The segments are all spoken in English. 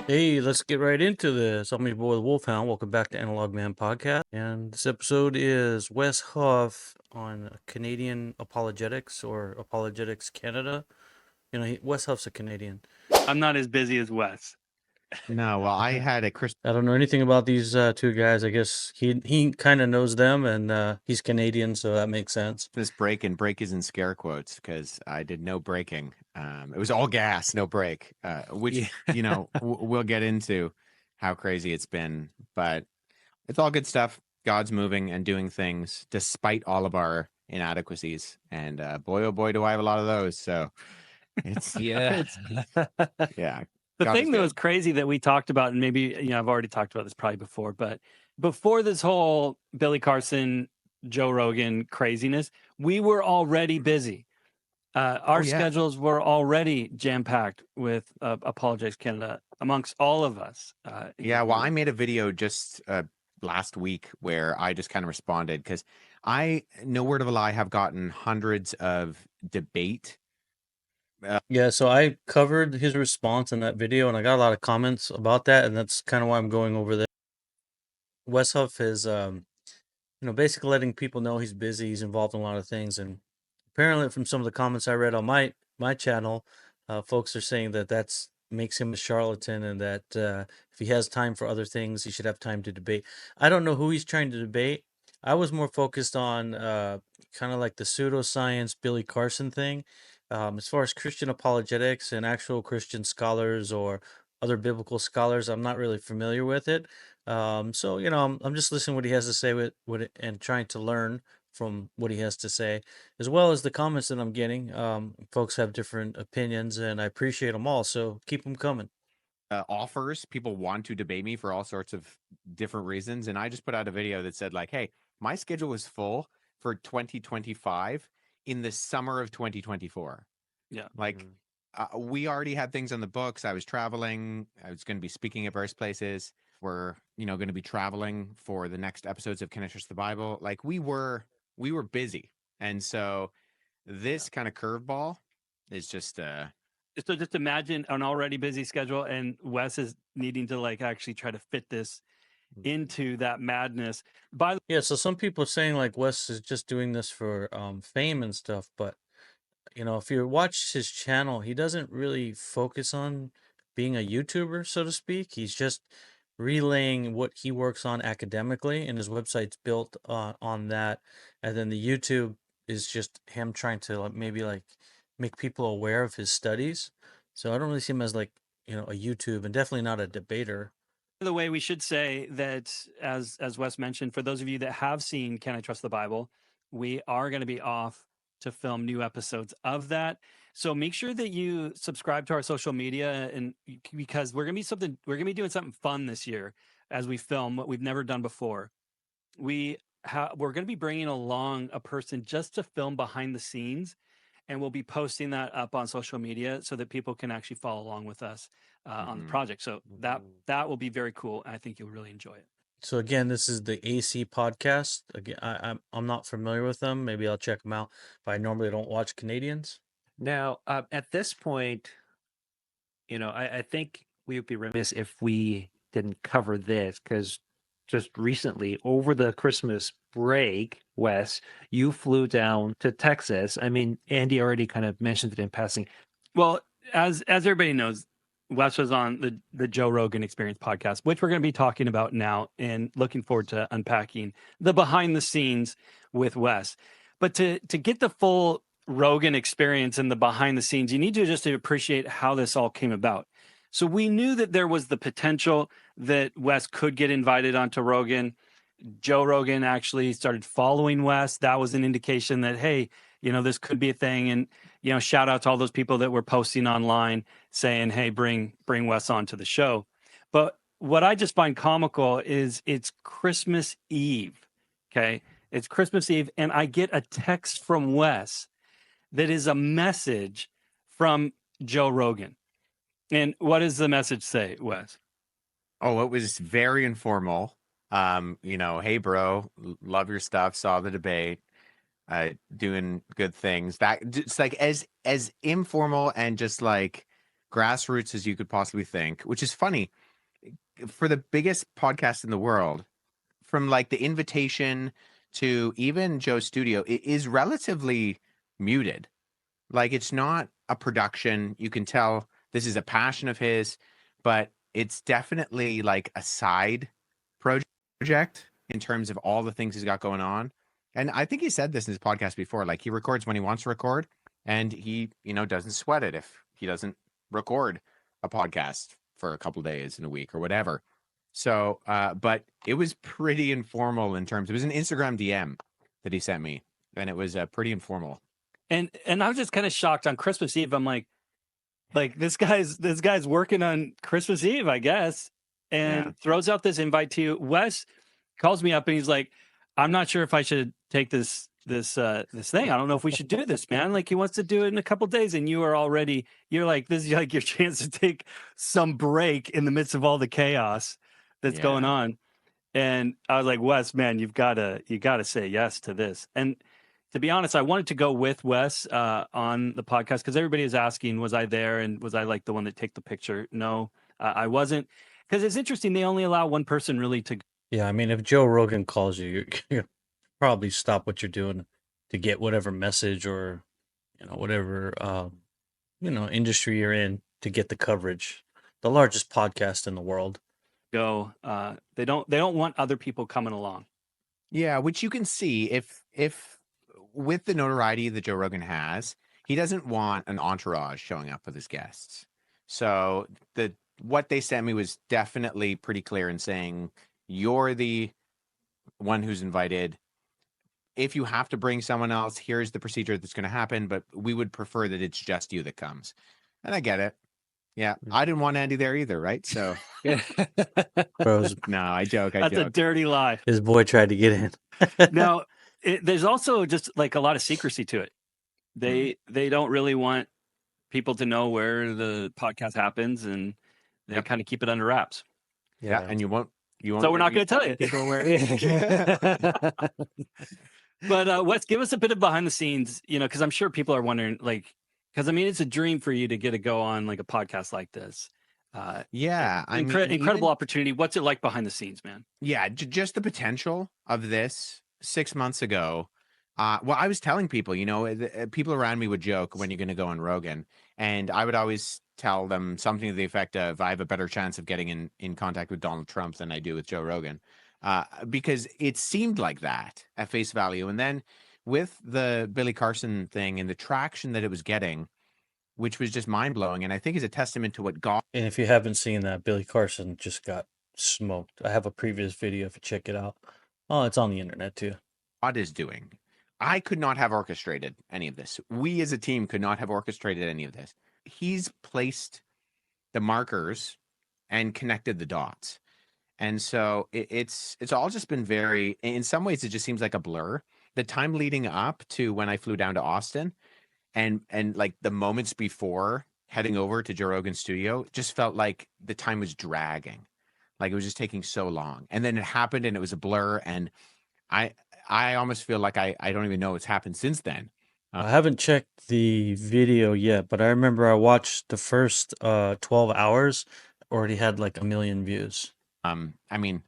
Hey, let's get right into this. I'm your boy, the Wolfhound. Welcome back to Analog Man Podcast. And this episode is Wes Huff on Canadian Apologetics or Apologetics Canada. You know, Wes Huff's a Canadian. I'm not as busy as Wes. No, well, I had a Christmas. I don't know anything about these two guys. I guess he kind of knows them, and he's Canadian, so that makes sense. This break, and break is in scare quotes because I did no braking. It was all gas, no brake, which, we'll get into how crazy it's been, but it's all good stuff. God's moving and doing things despite all of our inadequacies. And boy, oh boy, do I have a lot of those. So it's, Yeah. yeah. The God thing is that good. was crazy that we talked about, and maybe, I've already talked about this probably before, but before this whole Billy Carson, Joe Rogan craziness, we were already busy. Our schedules were already jam-packed with Apologetics Canada amongst all of us. Well, I made a video just last week where I just kind of responded because I, no word of a lie, have gotten hundreds of debate. Yeah, so I covered his response in that video, and I got a lot of comments about that, and that's kind of why I'm going over there. Wes Huff is, basically letting people know he's busy. He's involved in a lot of things, and apparently, from some of the comments I read on my channel, folks are saying that makes him a charlatan, and that if he has time for other things, he should have time to debate. I don't know who he's trying to debate. I was more focused on kind of like the pseudoscience Billy Carson thing. As far as Christian apologetics and actual Christian scholars or other biblical scholars, I'm not really familiar with it. So I'm just listening to what he has to say and trying to learn from what he has to say, as well as the comments that I'm getting. Folks have different opinions, and I appreciate them all. So keep them coming. Offers. People want to debate me for all sorts of different reasons. And I just put out a video that said, like, hey, my schedule is full for 2025 in the summer of 2024. Yeah. Like, we already had things on the books. I was traveling. I was going to be speaking at various places. We're, going to be traveling for the next episodes of Can I Trust the Bible? Like, we were busy. And so this kind of curveball is just So just imagine an already busy schedule, and Wes is needing to actually try to fit this into that madness. So some people are saying like Wes is just doing this for fame and stuff, but if you watch his channel, he doesn't really focus on being a YouTuber, so to speak. He's just relaying what he works on academically, and his website's built on that. And then the YouTube is just him trying to maybe make people aware of his studies. So I don't really see him as a YouTube, and definitely not a debater. By the way, we should say that, as Wes mentioned, for those of you that have seen Can I Trust the Bible, we are going to be off to film new episodes of that. So make sure that you subscribe to our social media, and because we're going to be doing something fun this year as we film what we've never done before. We're going to be bringing along a person just to film behind the scenes, and we'll be posting that up on social media so that people can actually follow along with us on the project. So that will be very cool. I think you'll really enjoy it. So again, this is the AC podcast. Again, I'm not familiar with them. Maybe I'll check them out, but I normally don't watch Canadians. Now, at this point, I think we would be remiss if we didn't cover this, because just recently, over the Christmas break, Wes, you flew down to Texas. I mean, Andy already kind of mentioned it in passing. Well, as everybody knows, Wes was on the Joe Rogan Experience podcast, which we're going to be talking about now, and looking forward to unpacking the behind the scenes with Wes. But to get the full Rogan experience and the behind the scenes, you need to just appreciate how this all came about. So we knew that there was the potential that Wes could get invited onto Rogan. Joe Rogan actually started following Wes. That was an indication that, hey, this could be a thing. And, shout out to all those people that were posting online saying, hey, bring Wes on to the show. But what I just find comical is it's Christmas Eve. Okay. It's Christmas Eve. And I get a text from Wes that is a message from Joe Rogan. And what does the message say, Wes? Oh, it was very informal. Hey, bro, love your stuff. Saw the debate. Doing good things. That just like as informal and just like grassroots as you could possibly think, which is funny for the biggest podcast in the world. From like the invitation to even Joe's studio, it is relatively muted. Like it's not a production. You can tell this is a passion of his, but it's definitely like a side project in terms of all the things he's got going on. And I think he said this in his podcast before, like he records when he wants to record, and he, doesn't sweat it if he doesn't record a podcast for a couple of days in a week or whatever. So, but it was pretty informal in terms, it was an Instagram DM that he sent me, and it was pretty informal. And I was just kind of shocked on Christmas Eve. I'm like this guy's working on Christmas Eve, I guess, and throws out this invite to you. Wes calls me up and he's like, I'm not sure if I should take this thing. I don't know if we should do this, man. Like he wants to do it in a couple of days, and you're like, this is like your chance to take some break in the midst of all the chaos that's going on. And I was like, Wes, man, you gotta say yes to this. And to be honest, I wanted to go with Wes on the podcast because everybody is asking, was I there? And was I like the one that take the picture? No, I wasn't. Because it's interesting. They only allow one person really to. Yeah. I mean, if Joe Rogan calls you, you probably stop what you're doing to get whatever message or, whatever, industry you're in to get the coverage. The largest podcast in the world. Go. They don't want other people coming along. Yeah, which you can see if with the notoriety that Joe Rogan has, he doesn't want an entourage showing up with his guests. So what they sent me was definitely pretty clear in saying, you're the one who's invited. If you have to bring someone else, here's the procedure that's going to happen, but we would prefer that it's just you that comes. And I get it. Yeah, I didn't want Andy there either, right? So, no, I joke. That's a dirty lie. His boy tried to get in. Now, there's also just like a lot of secrecy to it. They don't really want people to know where the podcast happens, and they kind of keep it under wraps. Yeah, and you won't. So we're not going to tell you. People where. But Wes, give us a bit of behind the scenes, because I'm sure people are wondering, like, because I mean, it's a dream for you to get to go on like a podcast like this. Incredible opportunity. What's it like behind the scenes, man? Yeah, just the potential of this 6 months ago. Well, I was telling people, people around me would joke, when you're going to go on Rogan, and I would always tell them something to the effect of, I have a better chance of getting in contact with Donald Trump than I do with Joe Rogan, because it seemed like that at face value. And then with the Billy Carson thing and the traction that it was getting, which was just mind-blowing, and I think is a testament to what God... And if you haven't seen that, Billy Carson just got smoked. I have a previous video if you check it out. Oh, it's on the internet too. God is doing. I could not have orchestrated any of this. We as a team could not have orchestrated any of this. He's placed the markers and connected the dots. And so it's all just been very, in some ways, it just seems like a blur. The time leading up to when I flew down to Austin and like the moments before heading over to Joe Rogan's studio just felt like the time was dragging. Like it was just taking so long. And then it happened and it was a blur. And I almost feel like I don't even know what's happened since then. I haven't checked the video yet, but I remember I watched the first 12 hours, already had like 1 million views. I mean,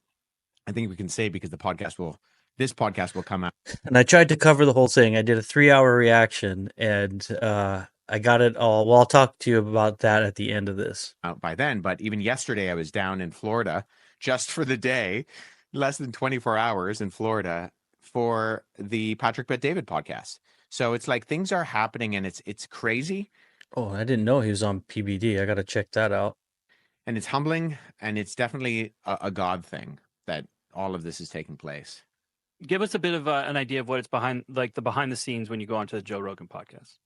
I think we can say because this podcast will come out. And I tried to cover the whole thing. I did a 3-hour reaction, and I got it all. Well, I'll talk to you about that at the end of this. Out by then, but even yesterday I was down in Florida just for the day, less than 24 hours in Florida for the Patrick Bet David podcast. So it's like things are happening and it's crazy. Oh, I didn't know he was on PBD. I got to check that out. And it's humbling, and it's definitely a God thing that all of this is taking place. Give us a bit of an idea of what it's behind the scenes when you go onto the Joe Rogan podcast.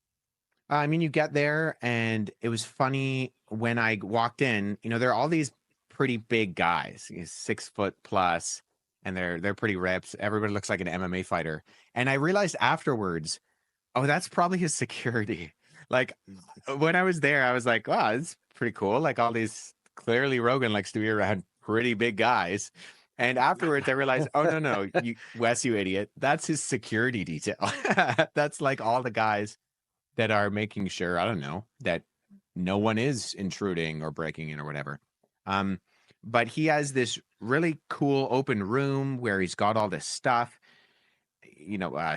I mean, you get there, and it was funny when I walked in. There are all these pretty big guys, 6 foot plus, and they're pretty ripped. Everybody looks like an MMA fighter. And I realized afterwards, oh, that's probably his security. Like when I was there, I was like, wow, it's pretty cool. Like all these, clearly Rogan likes to be around pretty big guys. And afterwards I realized, oh, no, Wes, you idiot. That's his security detail. That's like all the guys that are making sure, I don't know, that no one is intruding or breaking in or whatever. But he has this really cool open room where he's got all this stuff,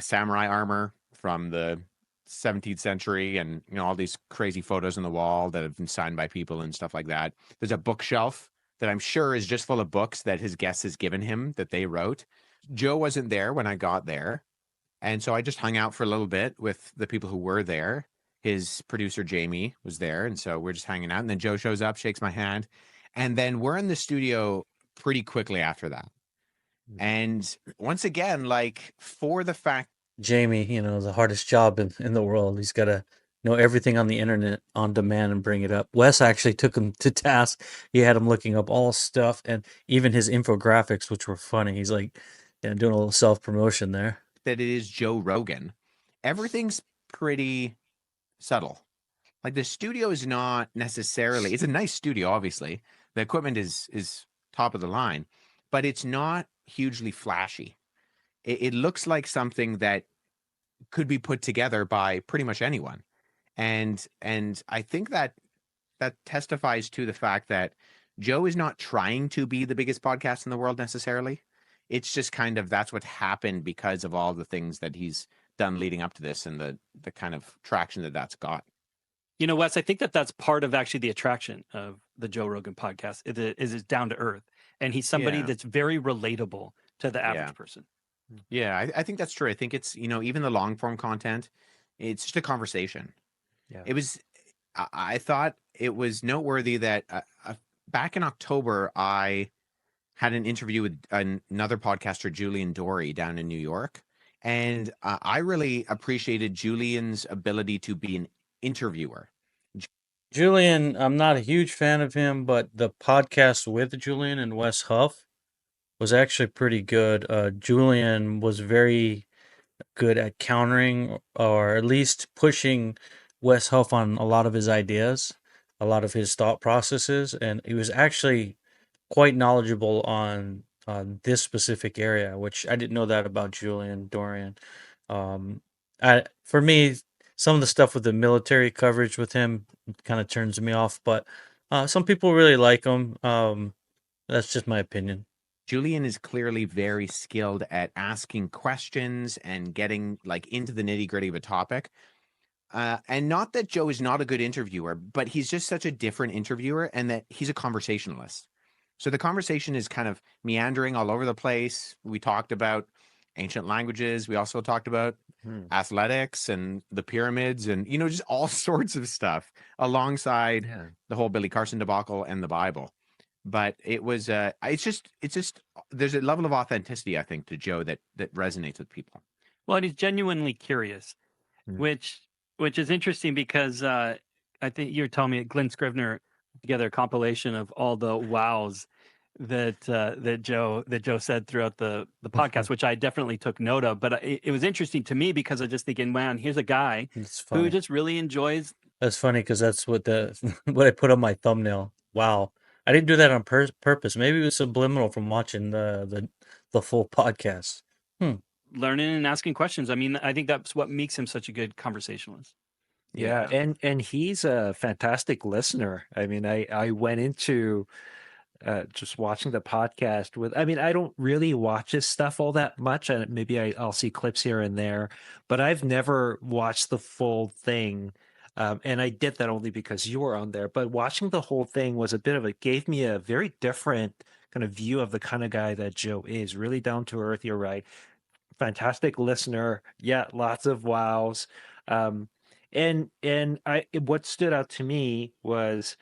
samurai armor from the 17th century, and all these crazy photos on the wall that have been signed by people and stuff like that. There's a bookshelf that I'm sure is just full of books that his guests has given him that they wrote. Joe wasn't there when I got there, and so I just hung out for a little bit with the people who were there. His producer Jamie was there, and so we're just hanging out, and then Joe shows up, shakes my hand, and then we're in the studio pretty quickly after that. And once again, like, for the fact Jamie, the hardest job in the world. He's got to know everything on the internet on demand and bring it up. Wes actually took him to task. He had him looking up all stuff and even his infographics, which were funny. He's like, doing a little self-promotion there. that it is Joe Rogan, everything's pretty subtle. Like, the studio is not necessarily, it's a nice studio, obviously. The equipment is top of the line, but it's not hugely flashy. It looks like something that could be put together by pretty much anyone. And I think that testifies to the fact that Joe is not trying to be the biggest podcast in the world necessarily. It's just kind of, that's what happened because of all the things that he's done leading up to this and the kind of traction that's got. Wes, I think that's part of actually the attraction of the Joe Rogan podcast is it's down to earth. And he's somebody that's very relatable to the average person. Yeah, I think that's true. I think it's, even the long form content, it's just a conversation. Yeah. It was, I thought it was noteworthy that back in October, I had an interview with another podcaster, Julian Dory, down in New York. And I really appreciated Julian's ability to be an interviewer. Julian, I'm not a huge fan of him, but the podcast with Julian and Wes Huff was actually pretty good. Julian was very good at countering or at least pushing Wes Huff on a lot of his ideas, a lot of his thought processes, and he was actually quite knowledgeable on this specific area, which I didn't know that about Julian Dorian. For me, some of the stuff with the military coverage with him kind of turns me off, but some people really like him. That's just my opinion. Julian is clearly very skilled at asking questions and getting into the nitty-gritty of a topic. And not that Joe is not a good interviewer, but he's just such a different interviewer, and that he's a conversationalist. So the conversation is kind of meandering all over the place. We talked about ancient languages. We also talked about athletics and the pyramids and, just all sorts of stuff alongside the whole Billy Carson debacle and the Bible. But it was, it's just, there's a level of authenticity, I think, to Joe that resonates with people. Well, and he's genuinely curious, which is interesting because I think you were telling me Glenn Scrivener put together a compilation of all the wows that Joe said throughout the podcast, which I definitely took note of. But it was interesting to me because I was just thinking, man, here's a guy who just really enjoys. That's funny because that's what what I put on my thumbnail. Wow. I didn't do that on purpose. Maybe it was subliminal from watching the full podcast. Learning and asking questions. I mean, I think that's what makes him such a good conversationalist. Yeah. And he's a fantastic listener. I mean, I went into just watching the podcast I don't really watch his stuff all that much, and maybe I'll see clips here and there, but I've never watched the full thing. And I did that only because you were on there. But watching the whole thing gave me a very different kind of view of the kind of guy that Joe is. Really down to earth. You're right. Fantastic listener. Yeah, lots of wows. What stood out to me was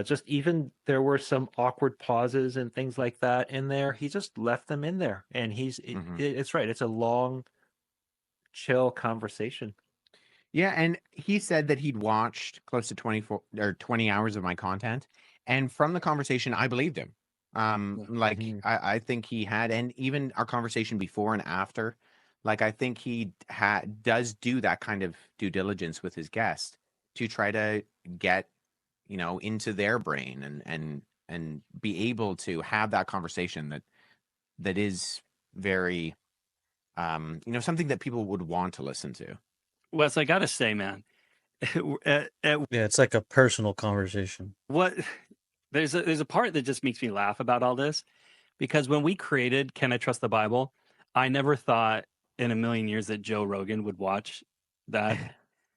just even there were some awkward pauses and things like that in there. He just left them in there, and it's right. It's a long, chill conversation. Yeah, and he said that he'd watched close to 24 or 20 hours of my content, and from the conversation, I believed him. I think he had, and even our conversation before and after, I think he does do that kind of due diligence with his guest to try to get, into their brain and be able to have that conversation that is very, something that people would want to listen to. Wes, I gotta say, man, at Yeah, it's like a personal conversation. what there's a part that just makes me laugh about all this, because when we created Can I Trust the Bible, I never thought in a million years that Joe Rogan would watch that,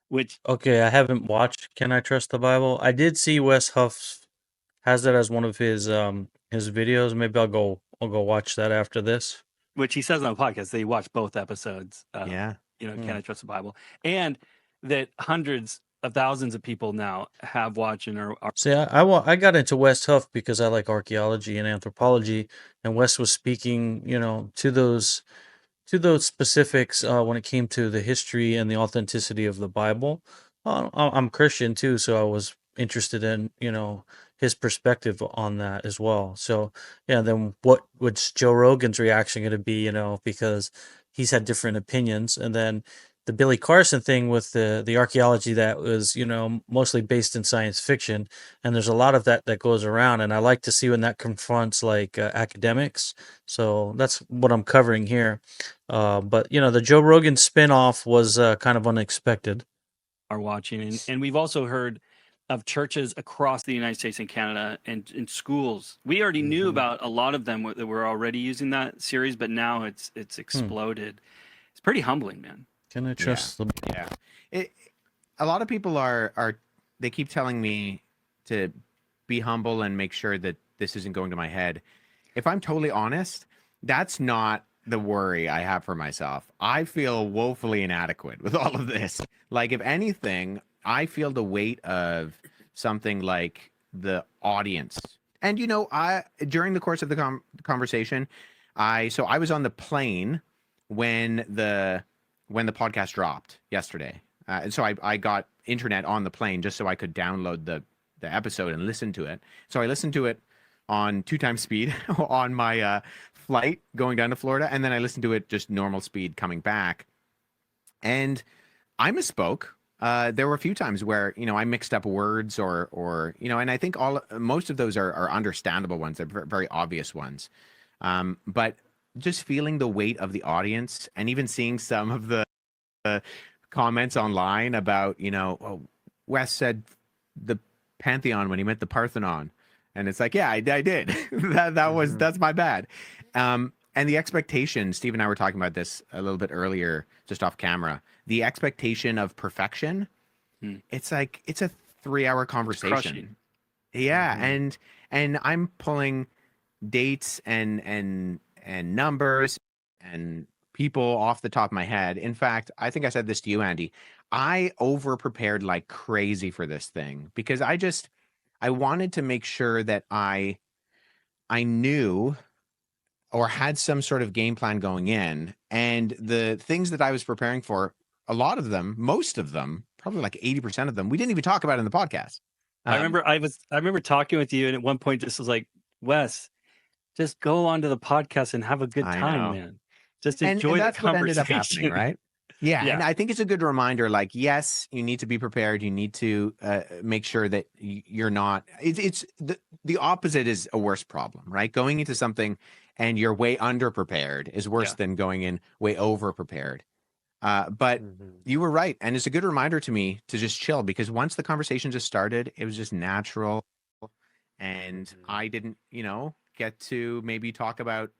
which Okay, I haven't watched Can I Trust the Bible? I did see Wes Huff has that as one of his videos. Maybe I'll go watch that after this. he says on the podcast that he watched both episodes of Yeah. Can I Trust the Bible, and that hundreds of thousands of people now have watched and are See, I got into Wes Huff because I like archaeology and anthropology, and Wes was speaking, to those specifics when it came to the history and the authenticity of the Bible. I'm Christian too, so I was interested in his perspective on that as well. So yeah, then what's Joe Rogan's reaction going to be? Because he's had different opinions, and then the Billy Carson thing with the archaeology that was mostly based in science fiction, and there's a lot of that goes around, and I like to see when that confronts like academics. So that's what I'm covering here. But the Joe Rogan spinoff was kind of unexpected. are watching, and we've also heard of churches across the United States and Canada and in schools. We already knew about a lot of them that were already using that series, but now it's exploded. It's pretty humbling, man. Can I trust the? Yeah. A lot of people are they keep telling me to be humble and make sure that this isn't going to my head. If I'm totally honest, that's not the worry I have for myself. I feel woefully inadequate with all of this. Like, if anything, I feel the weight of something like the audience. And I during the course of the conversation, I was on the plane when the podcast dropped yesterday, and so I got internet on the plane just so I could download the episode and listen to it. So I listened to it on 2 times speed on my flight going down to Florida, and then I listened to it just normal speed coming back. And I misspoke. There were a few times where I mixed up words or and I think most of those are understandable ones. They're very obvious ones. But just feeling the weight of the audience, and even seeing some of the comments online about Wes said the Pantheon when he meant the Parthenon. And it's like, yeah, I did. That's my bad. And the expectation, Steve and I were talking about this a little bit earlier, just off camera. The expectation of perfection, it's like it's a 3-hour conversation. Crushing. Yeah, and I'm pulling dates and numbers and people off the top of my head. In fact, I think I said this to you, Andy. I over prepared like crazy for this thing because I wanted to make sure that I knew or had some sort of game plan going in. And the things that I was preparing for, a lot of them, most of them, probably like 80% of them, we didn't even talk about in the podcast. I remember talking with you, and at one point just was like, Wes, just go onto the podcast and have a good time, man. Just enjoy that's the conversation. What ended up happening, right? Yeah, and I think it's a good reminder. Like, yes, you need to be prepared. You need to make sure that you're not. It's the opposite is a worse problem, right? Going into something and you're way under prepared is worse than going in way over prepared. But you were right, and it's a good reminder to me to just chill, because once the conversation just started, it was just natural, and I didn't, get to maybe talk about.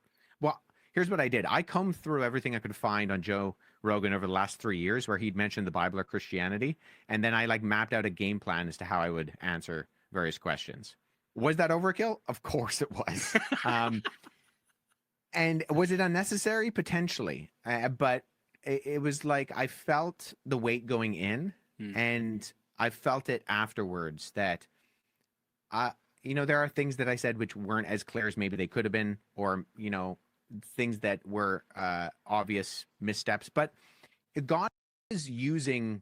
Well, here's what I did. I combed through everything I could find on Joe Rogan over the last 3 years where he'd mentioned the Bible or Christianity. And then I mapped out a game plan as to how I would answer various questions. Was that overkill? Of course it was. And was it unnecessary? Potentially. But it was like I felt the weight going in, and I felt it afterwards that there are things that I said which weren't as clear as maybe they could have been, or things that were obvious missteps. But God is using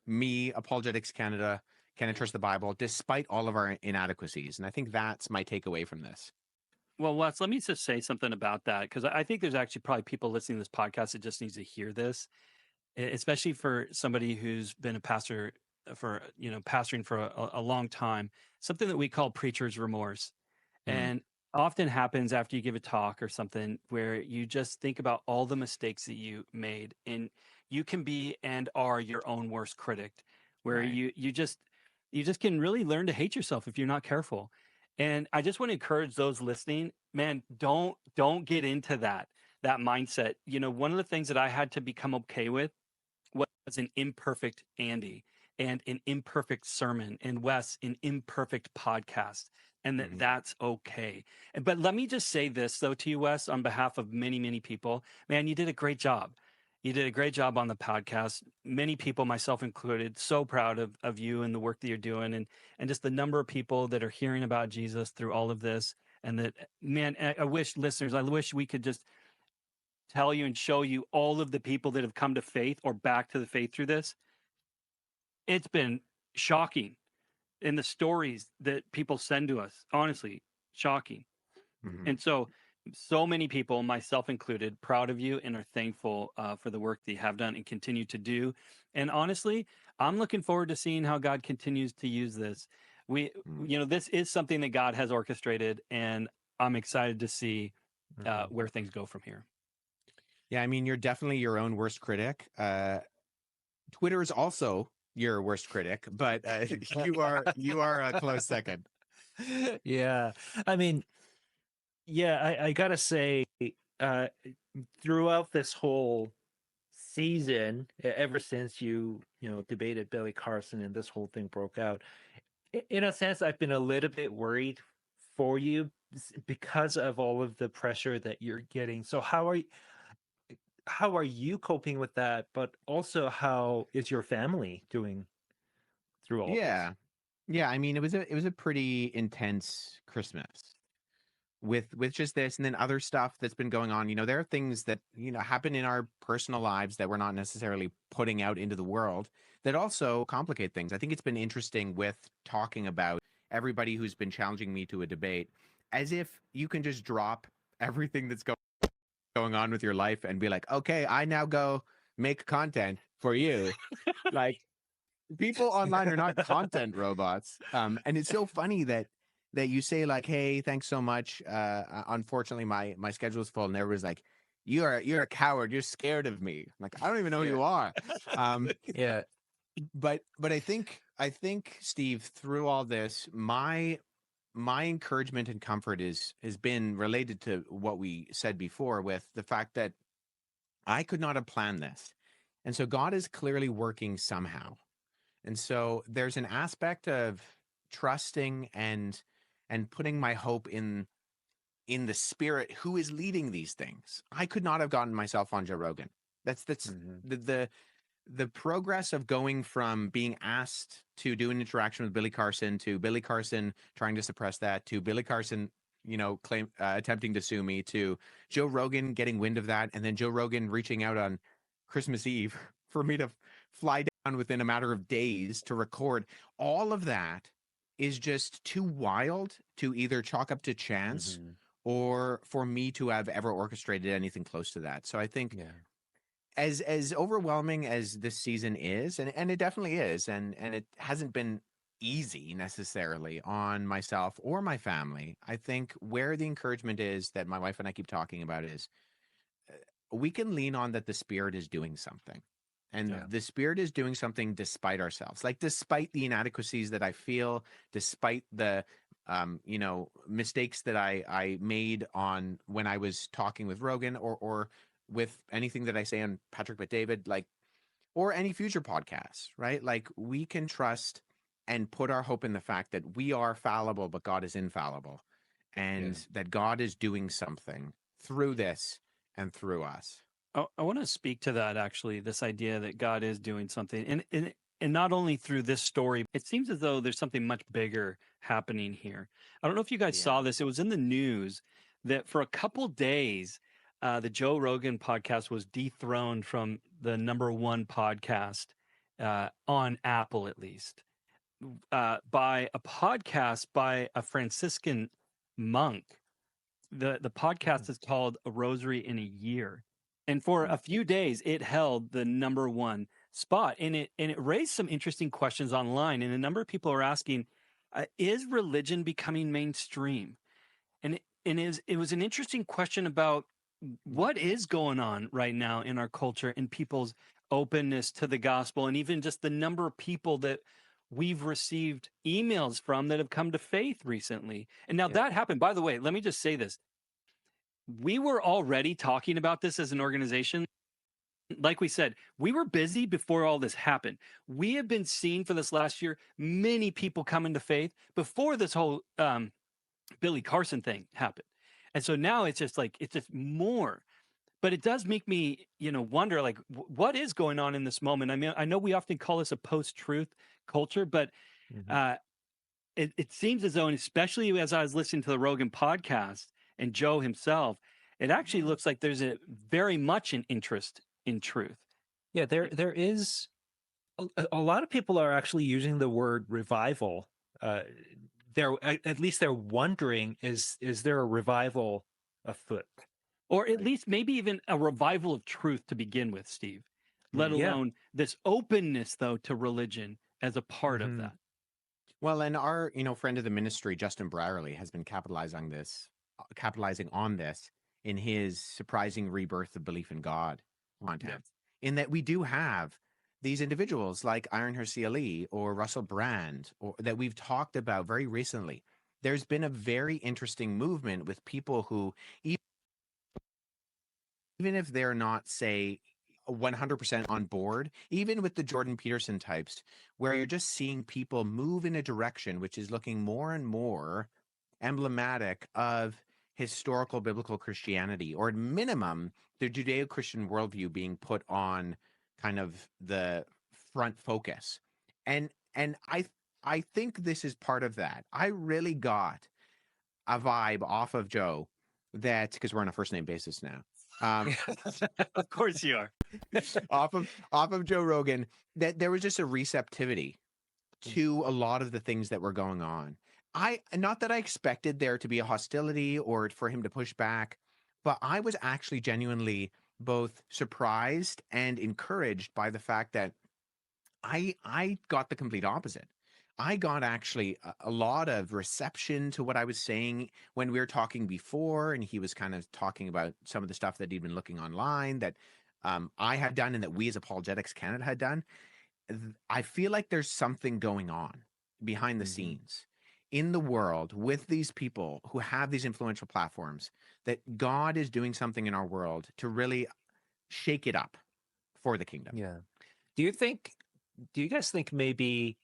me, Apologetics Canada, Can I Trust the Bible, despite all of our inadequacies. And I think that's my takeaway from this. Well, Wes, let me just say something about that, because I think there's actually probably people listening to this podcast that just needs to hear this, especially for somebody who's been a pastor for, pastoring for a long time. Something that we call preacher's remorse. And often happens after you give a talk or something where you just think about all the mistakes that you made, and you can be and are your own worst critic. where Right. you just can really learn to hate yourself if you're not careful. And I just want to encourage those listening, man, don't get into that mindset. You know, one of the things that I had to become okay with was an imperfect Andy and an imperfect sermon, and Wes, an imperfect podcast, and Mhm. that's okay. But let me just say this though to you, Wes, on behalf of many people, man, you did a great job. You did a great job on the podcast. Many people, myself included, so proud of you and the work that you're doing, and just the number of people that are hearing about Jesus through all of this. And that, man, I wish listeners, I wish we could just tell you and show you all of the people that have come to faith or back to the faith through this. It's been shocking in the stories that people send to us, honestly, shocking. Mhm. And so many people, myself included, proud of you and are thankful for the work that you have done and continue to do. And honestly, I'm looking forward to seeing how God continues to use this. We, Mm. you know, this is something that God has orchestrated, and I'm excited to see Mhm. where things go from here. Yeah, I mean, you're definitely your own worst critic. Twitter is also your worst critic, but you are a close second. Yeah. I mean, yeah, I gotta say, uh, throughout this whole season, ever since you debated Billy Carson and this whole thing broke out, in a sense, I've been a little bit worried for you because of all of the pressure that you're getting. So how are you coping with that? But also, how is your family doing through all this? Yeah. I mean, it was a pretty intense Christmas with just this and then other stuff that's been going on. You know, there are things that, you know, happen in our personal lives that we're not necessarily putting out into the world that also complicate things. I think it's been interesting with talking about everybody who's been challenging me to a debate, as if you can just drop everything that's going on with your life and be like, okay, I now go make content for you. Like, people online are not content robots. And it's so funny that you say like, hey, thanks so much. Unfortunately, my schedule is full, and everybody's like, you're a coward. You're scared of me. I'm like, I don't even know who you are. Yeah. But I think Steve, through all this, my encouragement and comfort has been related to what we said before, with the fact that I could not have planned this, and so God is clearly working somehow. And so there's an aspect of trusting and putting my hope in the Spirit who is leading these things. I could not have gotten myself on Joe Rogan. That's Mhm. the progress of going from being asked to do an interaction with Billy Carson, to Billy Carson trying to suppress that, to Billy Carson, you know, attempting to sue me, to Joe Rogan getting wind of that, and then Joe Rogan reaching out on Christmas Eve for me to fly down within a matter of days to record. All of that is just too wild to either chalk up to chance Mhm. or for me to have ever orchestrated anything close to that. So I think Yeah. as overwhelming as this season is, and it definitely is, and it hasn't been easy necessarily on myself or my family. I think where the encouragement is that my wife and I keep talking about is we can lean on that the Spirit is doing something. And Yeah. the Spirit is doing something despite ourselves, like despite the inadequacies that I feel, despite the you know, mistakes that I made on when I was talking with Rogan, or with anything that I say on Patrick But David, like, or any future podcasts, right? Like, we can trust and put our hope in the fact that we are fallible, but God is infallible, and that God is doing something through this and through us. I want to speak to that, actually, this idea that God is doing something. And not only through this story, it seems as though there's something much bigger happening here. I don't know if you guys saw this. It was in the news that for a couple days, the Joe Rogan podcast was dethroned from the #1 podcast on Apple, at least, by a podcast by a Franciscan monk. The podcast is called A Rosary in a Year. And for a few days, it held the #1 spot, and it raised some interesting questions online. And a number of people are asking, is religion becoming mainstream? It was an interesting question about what is going on right now in our culture and people's openness to the gospel, and even just the number of people that we've received emails from that have come to faith recently. And now that happened, by the way, let me just say this. We were already talking about this as an organization. Like we said, we were busy before all this happened. We have been seeing for this last year many people come into faith before this whole Billy Carson thing happened. And so now it's just more. But it does make me, wonder, like, what is going on in this moment? I mean, I know we often call this a post-truth culture, but it seems as though, and especially as I was listening to the Rogan podcast and Joe himself, it actually looks like there's very much an interest in truth. Yeah, there is a lot of people are actually using the word revival. They're at least they're wondering, is there a revival afoot? Or at least maybe even a revival of truth to begin with, Steve, let alone this openness, though, to religion as a part of that. Well, and our, friend of the ministry, Justin Brierley, has been capitalizing on this in his surprising rebirth of belief in God content, in that we do have these individuals like Iron Hersey Ali or Russell Brand, or that we've talked about very recently. There's been a very interesting movement with people who, even if they're not, say, 100% on board, even with the Jordan Peterson types, where you're just seeing people move in a direction which is looking more and more emblematic of historical biblical Christianity, or at minimum, the Judeo-Christian worldview being put on kind of the front focus. And I think this is part of that. I really got a vibe off of Joe that, because we're on a first name basis now. Of course you are. off of Joe Rogan, that there was just a receptivity to a lot of the things that were going on. Not that I expected there to be a hostility or for him to push back, but I was actually genuinely both surprised and encouraged by the fact that I got the complete opposite. I got actually a lot of reception to what I was saying when we were talking before, and he was kind of talking about some of the stuff that he'd been looking online that I had done and that we as Apologetics Canada had done. I feel like there's something going on behind the scenes in the world with these people who have these influential platforms, that God is doing something in our world to really shake it up for the kingdom. Yeah. Do you guys think maybe,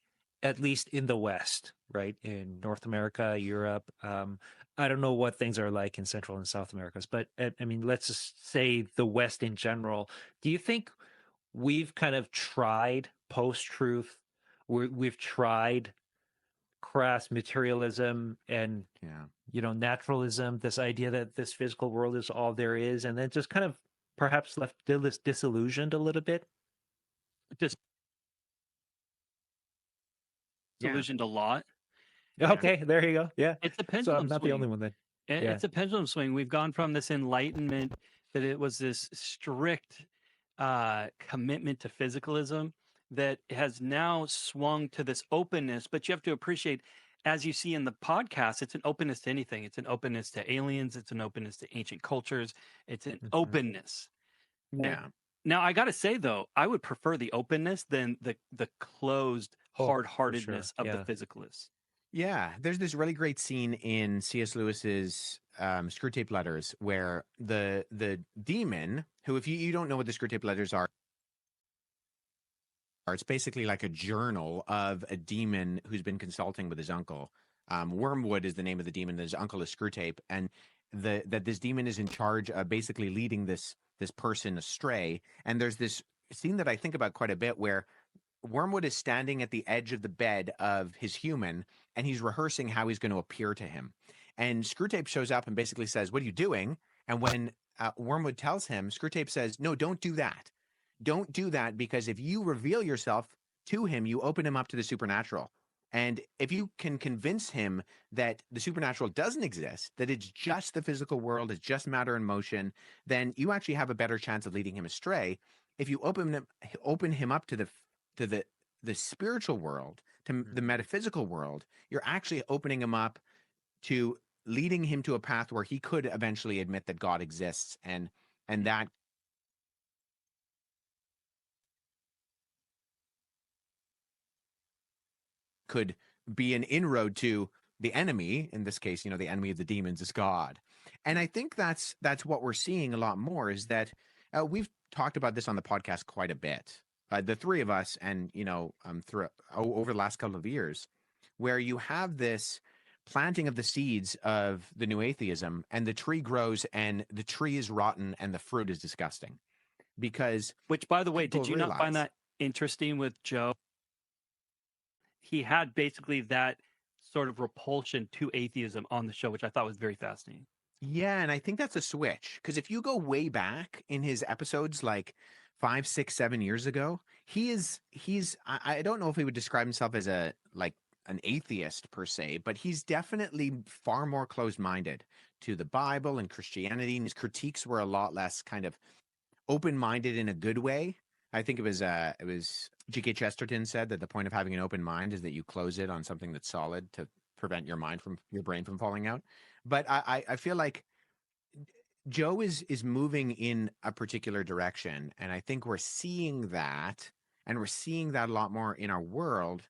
at least in the West, right, in North America, Europe, I don't know what things are like in Central and South Americas, but I mean, let's just say the West in general. Do you think we've kind of tried post-truth? We've tried crass materialism and naturalism, this idea that this physical world is all there is, and then just kind of perhaps left disillusioned a little bit? Disillusioned a lot. Okay, there you go. Yeah, it's a pendulum so I'm not swing. the only one then. It's a pendulum swing. We've gone from this enlightenment that it was this strict commitment to physicalism that has now swung to this openness. But you have to appreciate, as you see in the podcast, it's an openness to anything. It's an openness to aliens. It's an openness to ancient cultures. It's an openness. Yeah. Now, I got to say, though, I would prefer the openness than the closed hard-heartedness of the physicalists. Yeah, there's this really great scene in C.S. Lewis's Screwtape Letters where the demon, who, if you don't know what the Screwtape Letters are, it's basically like a journal of a demon who's been consulting with his uncle. Wormwood is the name of the demon. His uncle is Screwtape, and that this demon is in charge of basically leading this person astray. And there's this scene that I think about quite a bit where Wormwood is standing at the edge of the bed of his human, and he's rehearsing how he's going to appear to him. And Screwtape shows up and basically says, "What are you doing?" And when Wormwood tells him, Screwtape says, "No, don't do that. Don't do that, because if you reveal yourself to him, you open him up to the supernatural. And if you can convince him that the supernatural doesn't exist, that it's just the physical world, it's just matter and motion, then you actually have a better chance of leading him astray. If you open him up to the spiritual world, to the metaphysical world, you're actually opening him up to leading him to a path where he could eventually admit that God exists, and that could be an inroad to the enemy. In this case, the enemy of the demons is God. And I think that's what we're seeing a lot more, is that we've talked about this on the podcast quite a bit, the three of us, and over the last couple of years, where you have this planting of the seeds of the new atheism, and the tree grows, and the tree is rotten, and the fruit is disgusting. Which, by the way, people did you not find realize- that interesting with Joe? He had basically that sort of repulsion to atheism on the show, which I thought was very fascinating. Yeah, and I think that's a switch, because if you go way back in his episodes, like 5, 6, 7 years ago, he's I don't know if he would describe himself as an atheist per se, but he's definitely far more closed-minded to the Bible and Christianity, and his critiques were a lot less kind of open-minded in a good way. I think it was G.K. Chesterton said that the point of having an open mind is that you close it on something that's solid to prevent your brain from falling out. But I feel like Joe is moving in a particular direction, and I think we're seeing that, and we're seeing that a lot more in our world,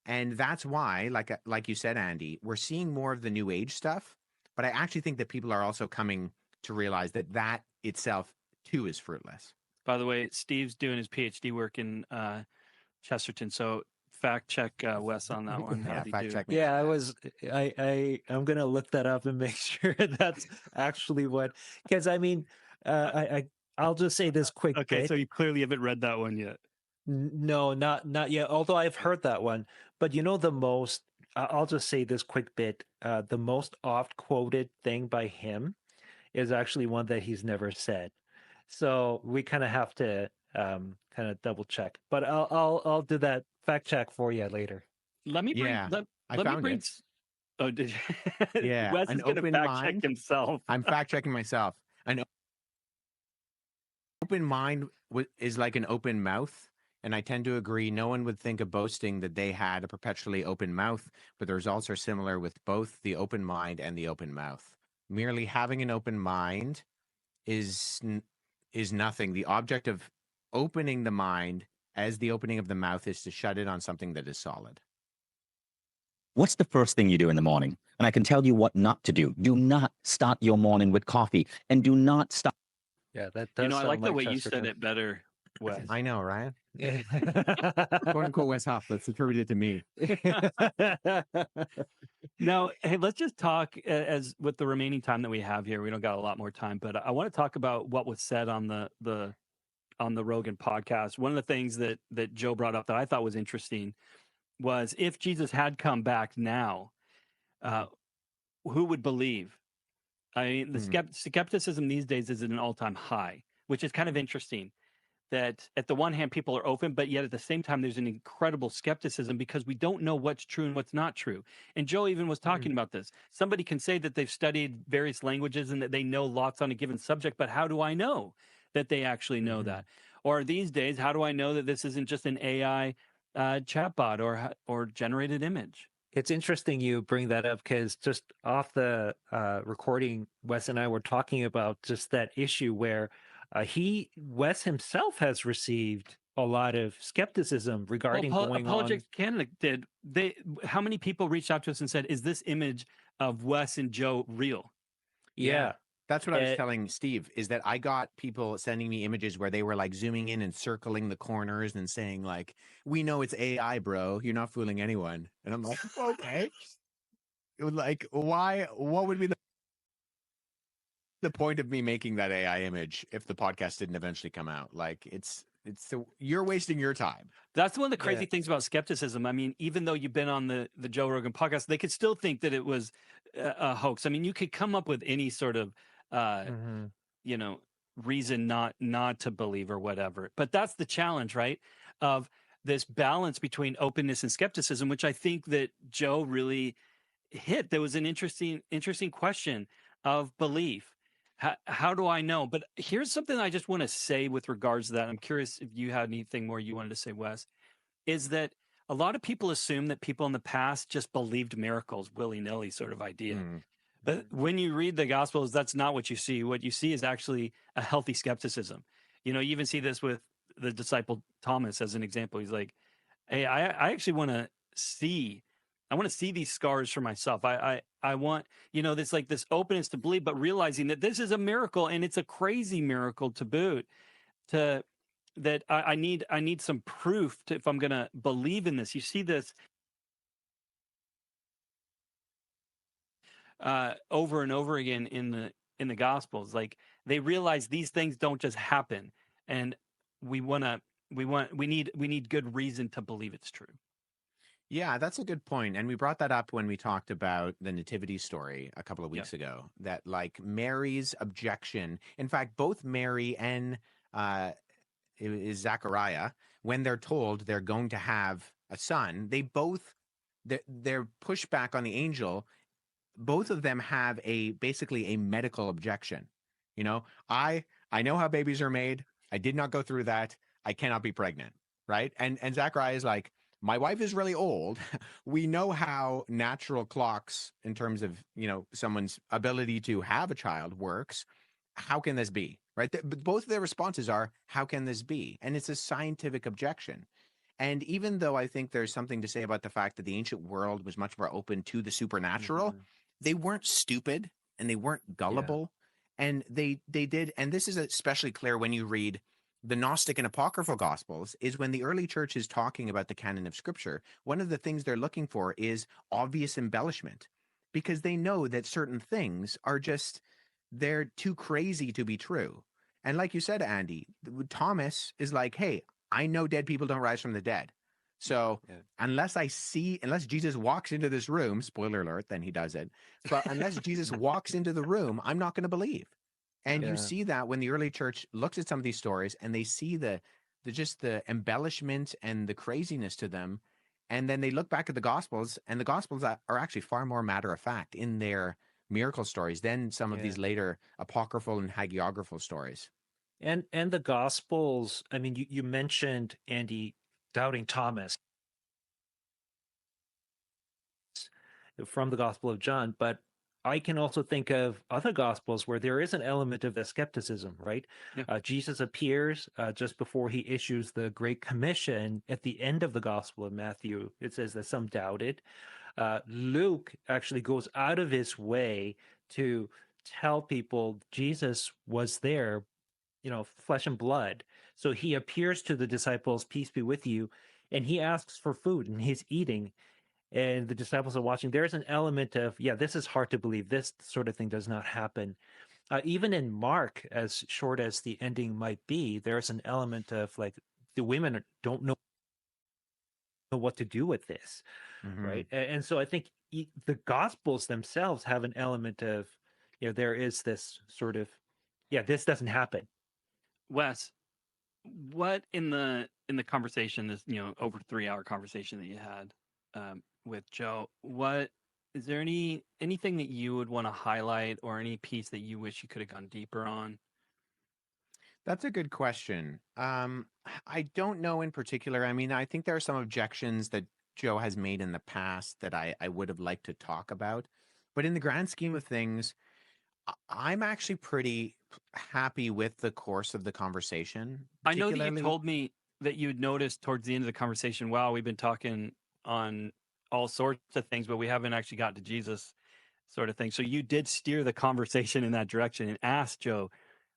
and that's why, like you said, Andy, we're seeing more of the new age stuff. But I actually think that people are also coming to realize that itself too is fruitless. By the way, Steve's doing his PhD work in Chesterton, so fact check Wes on that one. Yeah, fact check me. Yeah, I'm gonna look that up and make sure that's actually what. Because I mean, I'll just say this quick. Okay, bit. so you clearly haven't read that one yet. No, not yet. Although I've heard that one, but the most. I'll just say this quick bit. The most oft quoted thing by him is actually one that he's never said. So we kind of have to kind of double check. But I'll do that fact check for you later. Let me bring. Yeah, let I me found bring. it. Oh, did you? Yeah, Wes an is going to open fact mind. check himself. I'm fact checking myself. An open mind is like an open mouth. And I tend to agree. No one would think of boasting that they had a perpetually open mouth, but the results are similar with both the open mind and the open mouth. Merely having an open mind is nothing. The object of opening the mind, as the opening of the mouth, is to shut it on something that is solid. What's the first thing you do in the morning? And I can tell you what not to do. Do not start your morning with coffee, and do not start. Yeah, that does. I like the way you Chesterton. said it better, Wes. I know, right? Yeah. Quote unquote Wes Huff. Let's attribute it to me. Now, hey, let's just talk as with the remaining time that we have here. We don't got a lot more time, but I want to talk about what was said on the Rogan podcast. One of the things that Joe brought up that I thought was interesting was, if Jesus had come back now, who would believe? I mean, the skepticism these days is at an all-time high, which is kind of interesting. That at the one hand, people are open, but yet at the same time, there's an incredible skepticism because we don't know what's true and what's not true. And Joe even was talking about this. Somebody can say that they've studied various languages and that they know lots on a given subject, but how do I know that they actually know that? Or these days, how do I know that this isn't just an AI chatbot or generated image? It's interesting you bring that up, because just off the recording, Wes and I were talking about just that issue where Wes himself has received a lot of skepticism regarding going Apologetics on. Canada did. How many people reached out to us and said, "Is this image of Wes and Joe real?" Yeah. That's what I was telling Steve, is that I got people sending me images where they were like zooming in and circling the corners and saying like, "We know it's AI, bro. You're not fooling anyone." And I'm like, okay. It was like, why? What would be the point of me making that AI image if the podcast didn't eventually come out? Like, you're wasting your time. That's one of the crazy things about skepticism. I mean, even though you've been on the Joe Rogan podcast, they could still think that it was a hoax. I mean, you could come up with any sort of, reason not to believe or whatever. But that's the challenge, right? Of this balance between openness and skepticism, which I think that Joe really hit. There was an interesting question of belief. How do I know? But here's something I just want to say with regards to that. I'm curious if you had anything more you wanted to say, Wes, is that a lot of people assume that people in the past just believed miracles, willy-nilly sort of idea. But when you read the Gospels, that's not what you see. What you see is actually a healthy skepticism. You even see this with the disciple Thomas as an example. He's like, hey, I actually want to see. I want to see these scars for myself. I want, this like this openness to believe, but realizing that this is a miracle, and it's a crazy miracle to boot. That I need some proof if I'm going to believe in this. You see this over and over again in the Gospels. Like, they realize these things don't just happen, and we need good reason to believe it's true. Yeah, that's a good point. And we brought that up when we talked about the nativity story a couple of weeks ago, that like Mary's objection, in fact, both Mary and is Zachariah, when they're told they're going to have a son, their pushback on the angel, both of them have basically a medical objection. I know how babies are made. I did not go through that. I cannot be pregnant, right? And Zachariah is like, my wife is really old. We know how natural clocks, in terms of someone's ability to have a child, works. How can this be, right? But both of their responses are, how can this be? And it's a scientific objection. And even though I think there's something to say about the fact that the ancient world was much more open to the supernatural, they weren't stupid and they weren't gullible. And they did, and this is especially clear when you read the Gnostic and Apocryphal Gospels, is when the early church is talking about the canon of Scripture, one of the things they're looking for is obvious embellishment, because they know that certain things are just, they're too crazy to be true. And like you said, Andy, Thomas is like, hey, I know dead people don't rise from the dead. So unless Jesus walks into this room, spoiler alert, then he does it. But unless Jesus walks into the room, I'm not going to believe. And you see that when the early church looks at some of these stories and they see the embellishment and the craziness to them. And then they look back at the Gospels, and the Gospels are actually far more matter of fact in their miracle stories than some of these later apocryphal and hagiographical stories. And the Gospels, I mean, you mentioned, Andy, doubting Thomas from the Gospel of John, but I can also think of other Gospels where there is an element of the skepticism, right? Yeah. Jesus appears just before he issues the Great Commission at the end of the Gospel of Matthew. It says that some doubted. Luke actually goes out of his way to tell people Jesus was there, flesh and blood. So he appears to the disciples, peace be with you, and he asks for food, and he's eating. And the disciples are watching. There's an element of, this is hard to believe. This sort of thing does not happen. Even in Mark, as short as the ending might be, there's an element of like the women don't know what to do with this, right? And so I think the Gospels themselves have an element of, there is this sort of, this doesn't happen. Wes, what in the conversation, this over 3-hour conversation that you had with Joe, what is there anything that you would want to highlight, or any piece that you wish you could have gone deeper on? That's a good question. I don't know in particular. I mean, I think there are some objections that Joe has made in the past that I would have liked to talk about, but in the grand scheme of things, I'm actually pretty happy with the course of the conversation. I know that you told me that you'd noticed towards the end of the conversation, wow, we've been talking on all sorts of things, but we haven't actually got to Jesus, sort of thing. So you did steer the conversation in that direction and ask Joe,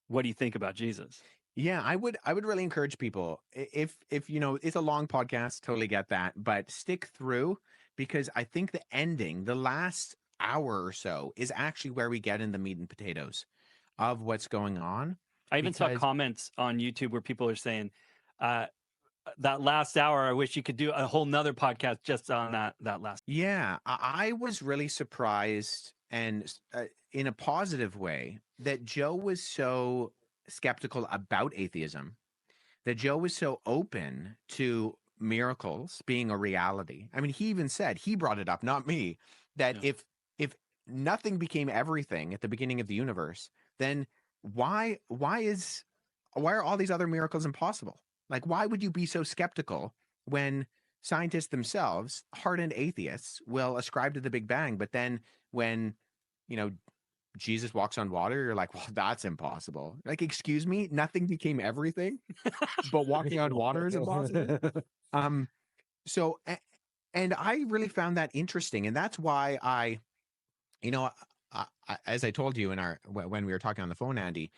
what do you think about Jesus? Yeah, I would really encourage people, if it's a long podcast, totally get that, but stick through, because I think the ending, the last hour or so, is actually where we get in the meat and potatoes of what's going on. I even saw comments on YouTube where people are saying, that last hour, I wish you could do a whole nother podcast just on that last. Yeah, I was really surprised, and in a positive way, that Joe was so skeptical about atheism, that Joe was so open to miracles being a reality. I mean, he even said, he brought it up, not me, that if nothing became everything at the beginning of the universe, then why are all these other miracles impossible? Like, why would you be so skeptical when scientists themselves, hardened atheists, will ascribe to the Big Bang, but then when, Jesus walks on water, you're like, well, that's impossible. Like, excuse me, nothing became everything, but walking on water is impossible. So And I really found that interesting. And that's why as I told you when we were talking on the phone, Andy,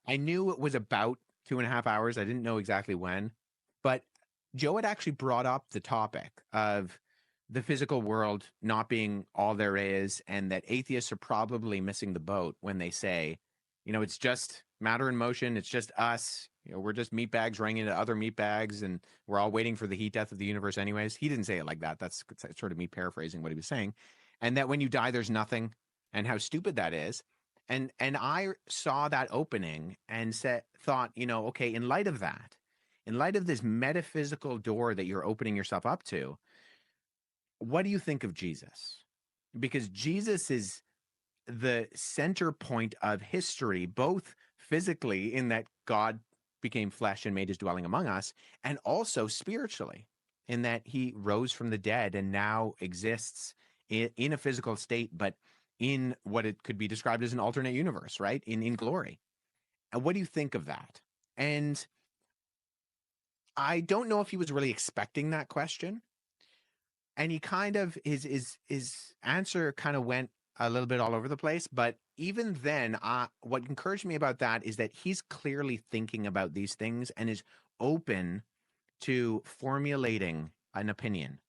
I knew it was about 2.5 hours. I didn't know exactly when, but Joe had actually brought up the topic of the physical world not being all there is, and that atheists are probably missing the boat when they say, it's just matter in motion. It's just us. We're just meat bags running into other meat bags, and we're all waiting for the heat death of the universe anyways. He didn't say it like that. That's sort of me paraphrasing what he was saying. And that when you die, there's nothing, and how stupid that is. And I saw that opening and thought, okay, in light of that, in light of this metaphysical door that you're opening yourself up to, what do you think of Jesus? Because Jesus is the center point of history, both physically in that God became flesh and made his dwelling among us, and also spiritually in that he rose from the dead and now exists in a physical state, but in what it could be described as an alternate universe, right? In glory. And what do you think of that? And I don't know if he was really expecting that question. And he kind of, his answer kind of went a little bit all over the place. But even then, what encouraged me about that is that he's clearly thinking about these things and is open to formulating an opinion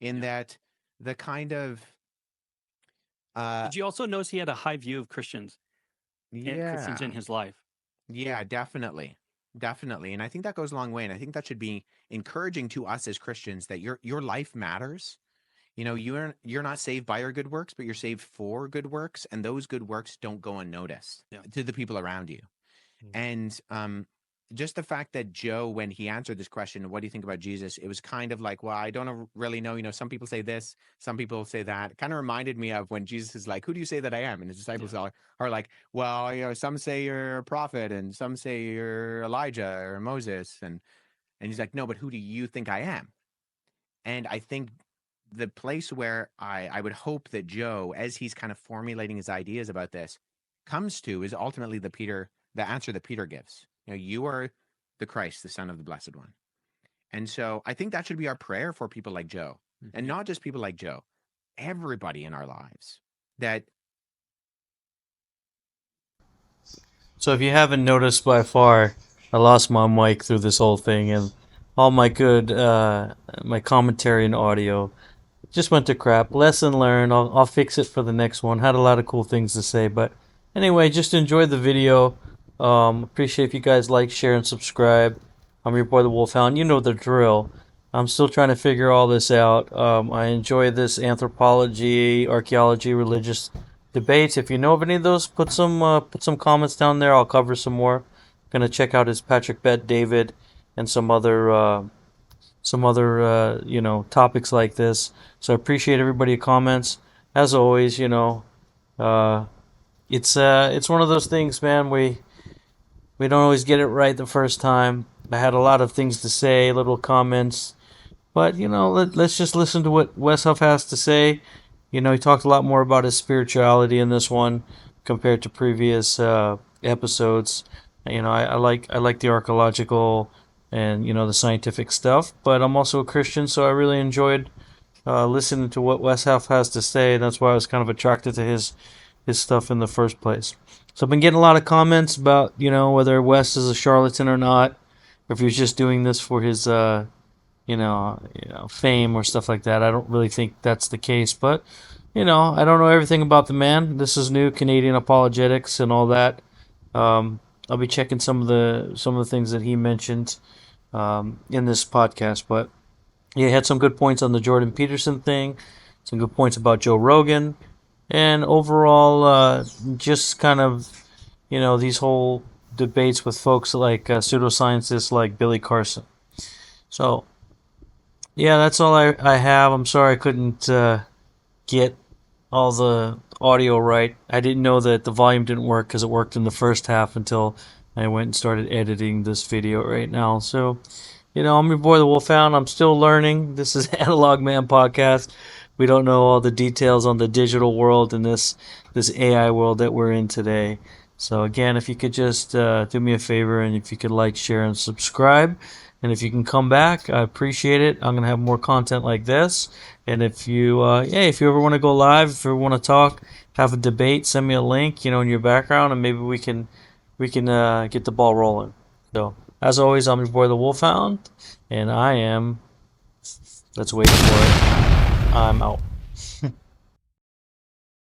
in that the kind of... Did you also notice he had a high view of Christians and Christians in his life? Yeah, definitely. Definitely. And I think that goes a long way. And I think that should be encouraging to us as Christians, that your life matters. You're not saved by your good works, but you're saved for good works. And those good works don't go unnoticed to the people around you. And just the fact that Joe, when he answered this question, what do you think about Jesus? It was kind of like, well, I don't really know. Some people say this, some people say that. It kind of reminded me of when Jesus is like, who do you say that I am? And his disciples are like, well, some say you're a prophet and some say you're Elijah or Moses. And he's like, no, but who do you think I am? And I think the place where I would hope that Joe, as he's kind of formulating his ideas about this, comes to is ultimately the answer that Peter gives. You are the Christ, the Son of the Blessed One. And so I think that should be our prayer for people like Joe, and not just people like Joe, everybody in our lives. So if you haven't noticed by far, I lost my mic through this whole thing, and all my my commentary and audio just went to crap. Lesson learned. I'll fix it for the next one. Had a lot of cool things to say, but anyway, just enjoy the video. Appreciate if you guys like, share, and subscribe. I'm your boy, the Wolfhound. You know the drill. I'm still trying to figure all this out. I enjoy this anthropology, archaeology, religious debates. If you know of any of those, put some comments down there. I'll cover some more. Gonna check out his Patrick Bet David and some other topics like this. So I appreciate everybody comments. As always, it's one of those things, man. We don't always get it right the first time. I had a lot of things to say, little comments, but let's just listen to what Wes Huff has to say. He talked a lot more about his spirituality in this one compared to previous episodes. I like the archaeological and the scientific stuff, but I'm also a Christian, so I really enjoyed listening to what Wes Huff has to say. That's why I was kind of attracted to his stuff in the first place. So I've been getting a lot of comments about whether Wes is a charlatan or not, or if he was just doing this for his fame or stuff like that. I don't really think that's the case, but I don't know everything about the man. This is new, Canadian Apologetics and all that. I'll be checking some of the things that he mentioned in this podcast, but he had some good points on the Jordan Peterson thing, some good points about Joe Rogan, and overall just kind of these whole debates with folks like pseudoscientists like Billy Carson. So yeah, that's all I have. I'm sorry I couldn't get all the audio right. I didn't know that the volume didn't work because it worked in the first half until I went and started editing this video right now. So, I'm your boy, the Wolfhound. I'm still learning. This is Analog Man Podcast. We don't know all the details on the digital world and this AI world that we're in today. So again, if you could just do me a favor, and if you could like, share, and subscribe, and if you can come back, I appreciate it. I'm gonna have more content like this, and if you if you ever want to go live, if you ever want to talk, have a debate, send me a link, in your background, and maybe we can get the ball rolling. So as always, I'm your boy the Wolfhound, and I am. Let's wait for it. I'm out.